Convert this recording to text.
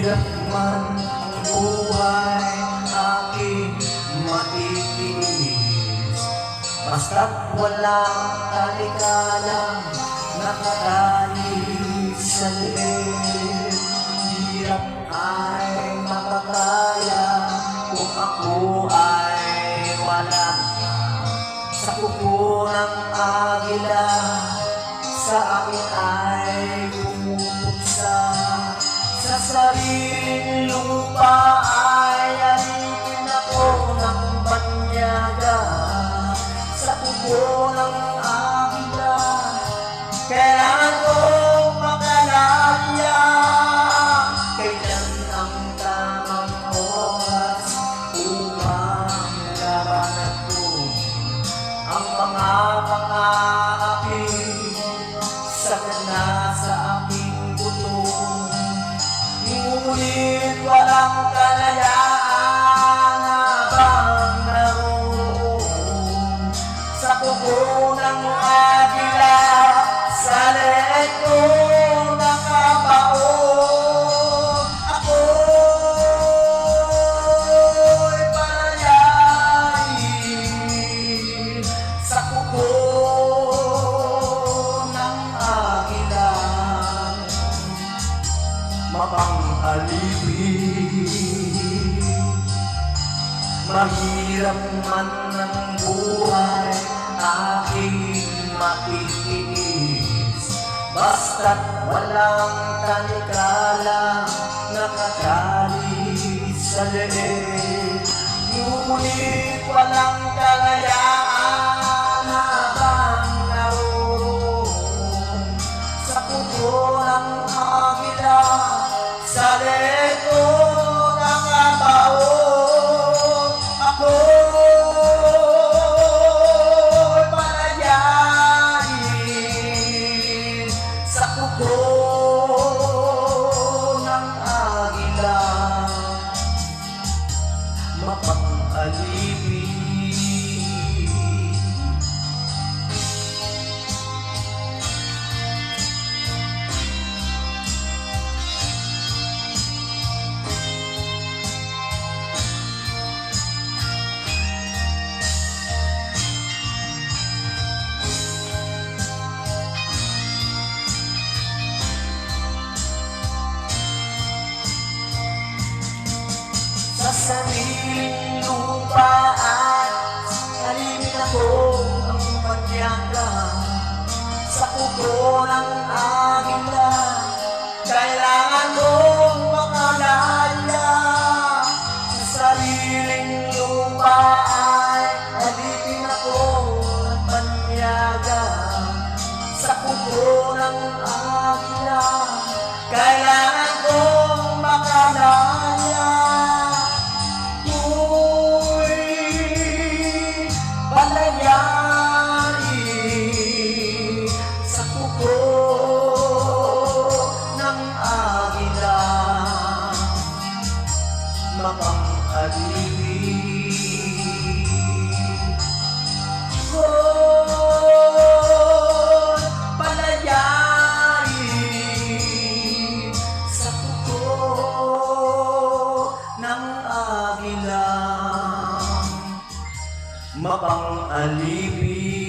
Mahirap man ang buhay aking matitiis, basta't walang talikalang nakatali sa leeg. Hirap ay makakaya kung ako ay wala sa kuko ng agila. Sa akin ay pumupuksa, sa sariling lupa ay alipin ako ng banyaga. Sa kuko ng agila, kailangan kong makalaya. Kailan ang tamang oras upang labanan ko ang mga pang-aapi sakit na sa aking buto. Ngunit walang kalayaan habang naroon sa kuko ng agila. Sa leeg ko nakabaon, ako'y palayain sa kuko ng agila. Mapang-alipin, mahirap man ang buhay aking matitiis, basta't walang talikala nakatali sa leeg. Ngunit walang kalayaan habang naroon sa kuko ng agila. Sa leeg ko nakabaon, ako'y palayain sa kuko ng agila. Mapang-alipin, sa sariling lupa at alipin ako ng banyaga. Sa kuko ng agila, kailangan kong makalaya. Sa sariling lupa ay alipin ako ng banyaga. Sa kuko ng agila, kailangan kong makalaya. Palayain sa kuko ng agila. Mapang-alipin, palayain sa kuko ng agila. Mapang-alipin.